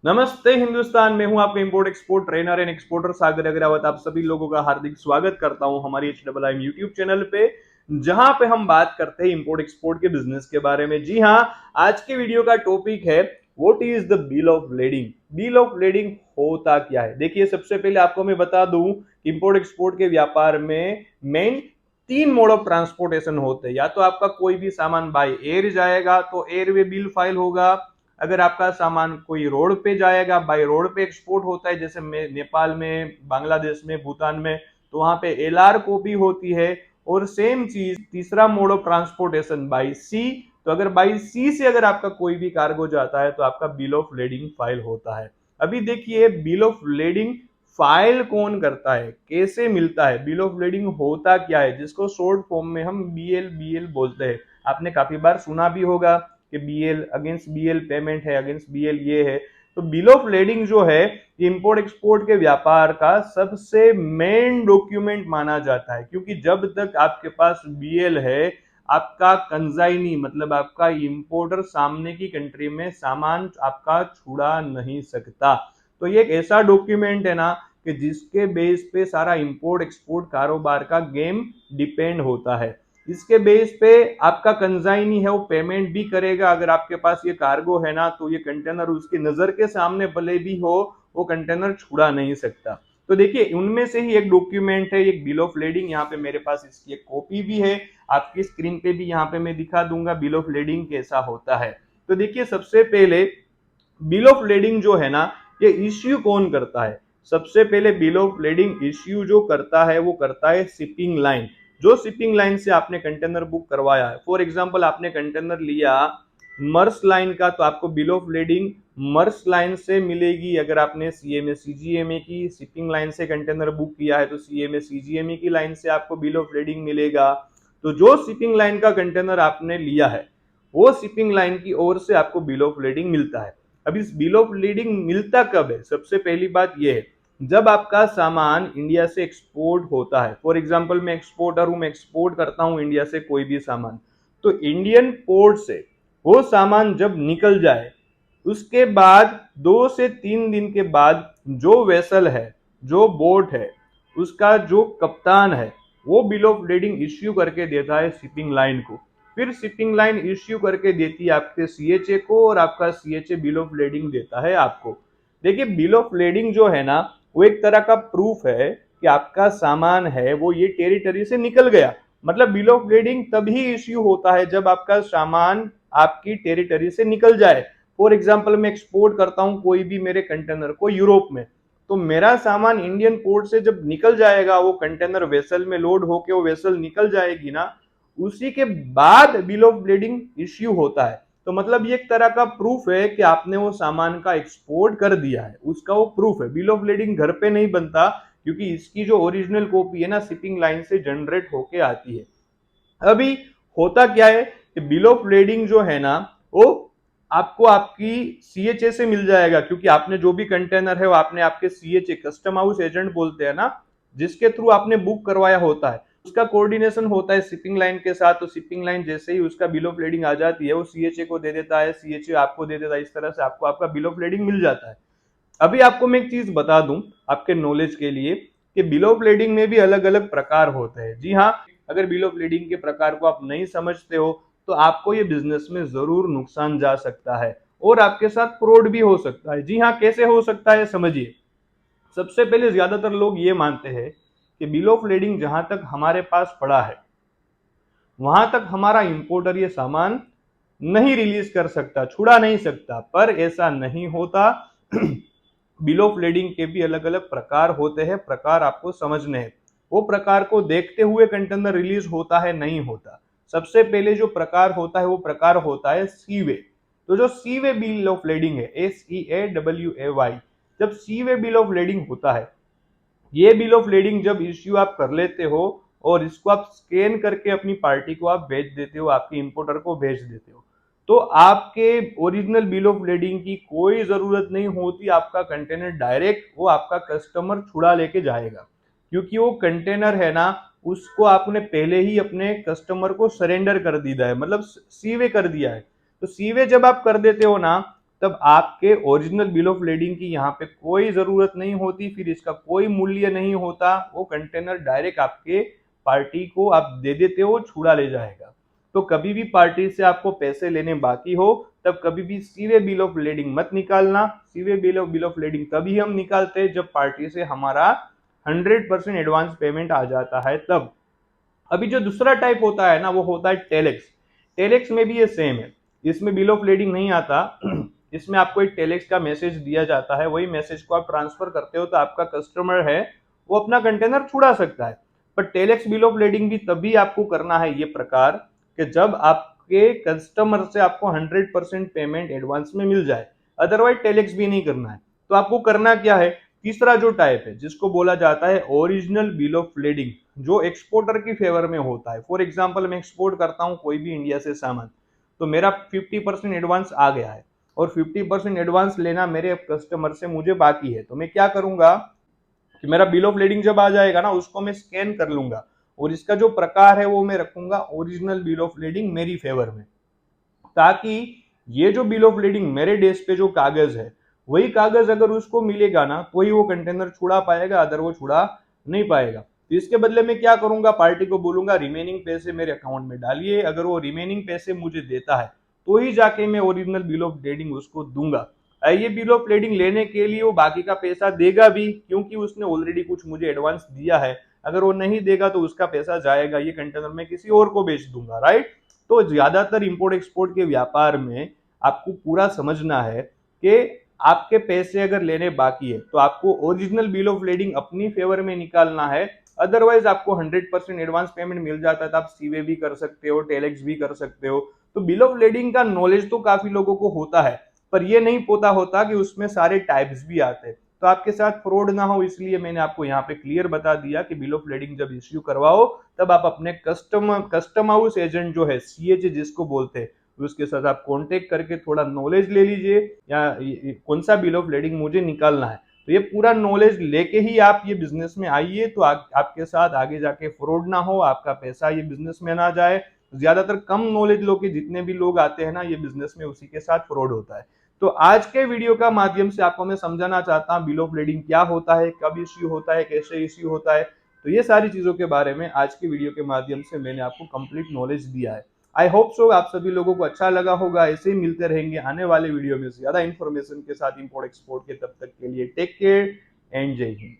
नमस्ते हिंदुस्तान में हूं आपका import export trainer and exporter Sagar Agrawal. आप सभी लोगों का हार्दिक स्वागत करता हूं हमारी HIIM यूट्यूब चैनल पे, जहां पे हम बात करते हैं इंपोर्ट एक्सपोर्ट के बिजनेस के बारे में। जी हां, आज के वीडियो का टॉपिक है what is the bill of lading. Bill of lading होता क्या है? देखिए, सबसे पहले आपको मैं बता दूं, इंपोर्ट एक्सपोर्ट के व्यापार में मेन तीन मोड ऑफ ट्रांसपोर्टेशन होते हैं। या तो आपका कोई भी सामान बाय एयर जाएगा तो एयर वे बिल फाइल होगा। अगर आपका सामान कोई रोड पे जाएगा, बाय रोड पे एक्सपोर्ट होता है, जैसे नेपाल में, बांग्लादेश में, भूटान में, तो वहां पे LR कॉपी होती है। और सेम चीज तीसरा मोड ऑफ ट्रांसपोर्टेशन बाय सी। तो अगर बाय सी से अगर आपका कोई भी कार्गो जाता है तो आपका बिल ऑफ लेडिंग फाइल होता है। अभी देखिए, बिल ऑफ लेडिंग फाइल कौन करता है, कैसे मिलता है, बिल ऑफ लेडिंग होता क्या है, जिसको शॉर्ट फॉर्म में हम BL बोलते हैं। आपने काफी बार सुना भी होगा कि BL अगेंस्ट BL पेमेंट है, अगेंस्ट BL ये है। तो बिल ऑफ लेडिंग जो है, इंपोर्ट एक्सपोर्ट के व्यापार का सबसे मेन डॉक्यूमेंट माना जाता है, क्योंकि जब तक आपके पास BL है, आपका कंजाइनी मतलब आपका इंपोर्टर सामने की कंट्री में सामान आपका छुड़ा नहीं सकता। तो ये एक ऐसा डॉक्यूमेंट है ना कि जिसके बेस पे सारा इंपोर्ट एक्सपोर्ट कारोबार का गेम डिपेंड होता है। इसके बेस पे आपका कंजाइनी है वो पेमेंट भी करेगा। अगर आपके पास ये कार्गो है ना, तो ये कंटेनर उसकी नजर के सामने भले भी हो, वो कंटेनर छुड़ा नहीं सकता। तो देखिए, उनमें से ही एक डॉक्यूमेंट है एक बिल ऑफ लेडिंग। यहाँ पे मेरे पास इसकी एक कॉपी भी है, आपकी स्क्रीन पे भी यहाँ पे मैं दिखा दूंगा बिल ऑफ लेडिंग कैसा होता है। तो देखिए, सबसे पहले बिल ऑफ लेडिंग जो है ना, ये इश्यू कौन करता है? सबसे पहले बिल ऑफ लेडिंग इश्यू जो करता है वो करता है शिपिंग लाइन। जो शिपिंग लाइन से आपने कंटेनर बुक करवाया है, फॉर एग्जांपल आपने कंटेनर लिया मर्स लाइन का, तो आपको bill of lading MERS line से मिलेगी। अगर आपने CMA CGMA की शिपिंग लाइन से कंटेनर बुक किया है तो CMA CGMA की लाइन से आपको बिल ऑफ लेडिंग मिलेगा। तो जो शिपिंग लाइन का कंटेनर आपने लिया है, वो शिपिंग लाइन की ओर से आपको बिल ऑफ लेडिंग मिलता है। अब इस बिल ऑफ लीडिंग मिलता कब है? सबसे पहली बात यह है, जब आपका सामान इंडिया से एक्सपोर्ट होता है। फॉर एग्जांपल मैं एक्सपोर्टर हूं, मैं एक्सपोर्ट करता हूं इंडिया से कोई भी सामान, तो इंडियन पोर्ट से वो सामान जब निकल जाए, उसके बाद 2 से 3 दिन के बाद जो वेसल है, जो बोट है, उसका जो कप्तान है, वो बिल ऑफ लेडिंग इश्यू करके देता है शिपिंग लाइन को। फिर शिपिंग लाइन इश्यू करके देती है आपके CHA को, और आपका CHA बिल ऑफ लेडिंग देता है आपको। देखिए, बिल ऑफ लेडिंग जो है ना, वो एक तरह का प्रूफ है कि आपका सामान है वो ये टेरिटरी से निकल गया। मतलब बिल ऑफ लेडिंग तभी इश्यू होता है जब आपका सामान आपकी टेरिटरी से निकल जाए। फॉर एग्जाम्पल मैं एक्सपोर्ट करता हूं कोई भी मेरे कंटेनर को यूरोप में, तो मेरा सामान इंडियन पोर्ट से जब निकल जाएगा, वो कंटेनर वेसल में लोड होके वो वेसल निकल जाएगी ना, उसी के बाद बिल ऑफ लेडिंग इश्यू होता है। तो मतलब ये एक तरह का प्रूफ है कि आपने वो सामान का एक्सपोर्ट कर दिया है, उसका वो प्रूफ है। बिल ऑफ लेडिंग घर पे नहीं बनता, क्योंकि इसकी जो ओरिजिनल कॉपी है ना, शिपिंग लाइन से जनरेट होके आती है। अभी होता क्या है कि बिल ऑफ लेडिंग जो है ना, वो आपको आपकी CHA से मिल जाएगा, क्योंकि आपने जो भी कंटेनर है वो आपने आपके CHA कस्टम हाउस एजेंट बोलते हैं ना, जिसके थ्रू आपने बुक करवाया होता है, उसका कोऑर्डिनेशन होता है शिपिंग लाइन के साथ। तो शिपिंग लाइन जैसे ही उसका बिल ऑफ लेडिंग आ जाती है, वो CHA को दे देता है, CHA आपको दे देता है। इस तरह से आपको आपका बिल ऑफ लेडिंग मिल जाता है। अभी आपको मैं एक चीज बता दूं आपके नॉलेज के लिए, कि बिल ऑफ लेडिंग में भी अलग अलग प्रकार होते हैं। जी हाँ, अगर बिल ऑफ लेडिंग के प्रकार को आप नहीं समझते हो तो आपको ये बिजनेस में जरूर नुकसान जा सकता है, और आपके साथ फ्रॉड भी हो सकता है। जी हाँ, कैसे हो सकता है समझिए। सबसे पहले ज्यादातर लोग ये मानते हैं कि बिल ऑफ लेडिंग जहां तक हमारे पास पड़ा है, वहां तक हमारा इंपोर्टर ये सामान नहीं रिलीज कर सकता, छुड़ा नहीं सकता। पर ऐसा नहीं होता। बिल ऑफ लेडिंग के भी अलग अलग प्रकार होते हैं, प्रकार आपको समझने हैं। वो प्रकार को देखते हुए कंटेनर रिलीज होता है, नहीं होता। सबसे पहले जो प्रकार होता है वो प्रकार होता है सीवे। तो जो सीवे बिल ऑफ लेडिंग है, SEAWAY, जब सीवे बिल ऑफ लेडिंग होता है, ये बिल ऑफ लेडिंग जब इश्यू आप कर लेते हो और इसको आप स्कैन करके अपनी पार्टी को आप भेज देते हो, आपके इंपोर्टर को भेज देते हो, तो आपके ओरिजिनल बिल ऑफ लेडिंग की कोई जरूरत नहीं होती। आपका कंटेनर डायरेक्ट वो आपका कस्टमर छुड़ा लेके जाएगा, क्योंकि वो कंटेनर है ना, उसको आपने पहले ही अपने कस्टमर को सरेंडर कर दिया है, मतलब सीवे कर दिया है। तो सीवे जब आप कर देते हो ना, तब आपके ओरिजिनल बिल ऑफ लेडिंग की यहाँ पे कोई जरूरत नहीं होती, फिर इसका कोई मूल्य नहीं होता। वो कंटेनर डायरेक्ट आपके पार्टी को आप दे देते हो, छुड़ा ले जाएगा। तो कभी भी पार्टी से आपको पैसे लेने बाकी हो तब कभी भी सीवे बिल ऑफ लेडिंग मत निकालना। सीवे बिल ऑफ लेडिंग तभी हम निकालते हैं जब पार्टी से हमारा 100% एडवांस पेमेंट आ जाता है तब। अभी जो दूसरा टाइप होता है ना, वो होता है टेलेक्स। टेलेक्स में भी ये सेम है, इसमें बिल ऑफ लेडिंग नहीं आता। इसमें आपको एक टेलेक्स का मैसेज दिया जाता है, वही मैसेज को आप ट्रांसफर करते हो तो आपका कस्टमर है वो अपना कंटेनर छुड़ा सकता है। पर टेलेक्स बिल ऑफ लेडिंग भी तभी आपको करना है ये प्रकार कि जब आपके कस्टमर से आपको 100% पेमेंट एडवांस में मिल जाए, अदरवाइज टेलेक्स भी नहीं करना है। तो आपको करना क्या है, तीसरा जो टाइप है जिसको बोला जाता है ओरिजिनल बिल ऑफ लेडिंग, जो एक्सपोर्टर की फेवर में होता है। फॉर एग्जांपल मैं एक्सपोर्ट करता हूं कोई भी इंडिया से सामान, तो मेरा 50% एडवांस आ गया है और 50% एडवांस लेना मेरे कस्टमर से मुझे बाकी है। तो मैं क्या करूंगा कि मेरा बिल ऑफ लेडिंग जब आ जाएगा ना, उसको मैं स्कैन कर लूंगा और इसका जो प्रकार है वो मैं रखूंगा ओरिजिनल बिल ऑफ लेडिंग मेरी फेवर में, ताकि ये जो बिल ऑफ लेडिंग मेरे डेस्क पे जो कागज है वही कागज अगर उसको मिलेगा ना तो ही वो कंटेनर छुड़ा पाएगा, अदर वो छुड़ा नहीं पाएगा। तो इसके बदले में क्या करूंगा, पार्टी को बोलूंगा रिमेनिंग पैसे मेरे अकाउंट में डालिए। अगर वो रिमेनिंग पैसे मुझे देता है तो ही जाके मैं ओरिजिनल बिल ऑफ लेडिंग उसको दूंगा। ये बिल ऑफ लेडिंग लेने के लिए वो बाकी का पैसा देगा भी, क्योंकि उसने ऑलरेडी कुछ मुझे एडवांस दिया है। अगर वो नहीं देगा तो उसका पैसा जाएगा, ये कंटेनर मैं किसी और को बेच दूंगा, राइट। तो ज्यादातर इंपोर्ट एक्सपोर्ट के व्यापार में आपको पूरा समझना है कि आपके पैसे अगर लेने बाकी है तो आपको ओरिजिनल बिल ऑफ लेडिंग अपनी फेवर में निकालना है। अदरवाइज आपको 100% एडवांस पेमेंट मिल जाता है तो आप सीवे भी कर सकते हो, टेलेक्स भी कर सकते हो। तो बिल ऑफ लेडिंग का नॉलेज तो काफी लोगों को होता है, पर ये नहीं पता होता कि उसमें सारे टाइप्स भी आते हैं। तो आपके साथ फ्रॉड ना हो इसलिए मैंने आपको यहाँ पे क्लियर बता दिया कि बिल ऑफ लेडिंग जब इश्यू करवाओ तब आप अपने कस्टम हाउस एजेंट जो है, सीएच जिसको बोलते हैं, उसके साथ आप कांटेक्ट करके थोड़ा नॉलेज ले लीजिए या कौन सा बिल ऑफ लेडिंग मुझे निकालना है। तो ये पूरा नॉलेज लेके ही आप ये बिजनेस में आइए, तो आपके साथ आगे जाके फ्रॉड ना हो, आपका पैसा ये बिजनेस में ना जाए। ज्यादातर कम नॉलेज लोग के जितने भी लोग आते हैं ना ये बिजनेस में, उसी के साथ फ्रॉड होता है। तो आज के वीडियो का माध्यम से आपको मैं समझाना चाहता हूँ बिल ऑफ लेडिंग क्या होता है, कब इश्यू होता है, कैसे इश्यू होता है। तो ये सारी चीजों के बारे में आज की वीडियो के माध्यम से मैंने आपको कंप्लीट नॉलेज दिया है। आई होप सो आप सभी लोगों को अच्छा लगा होगा। ऐसे ही मिलते रहेंगे आने वाले वीडियो में ज्यादा इंफॉर्मेशन के साथ इंपोर्ट एक्सपोर्ट के। तब तक के लिए टेक केयर एंड जय हिंद।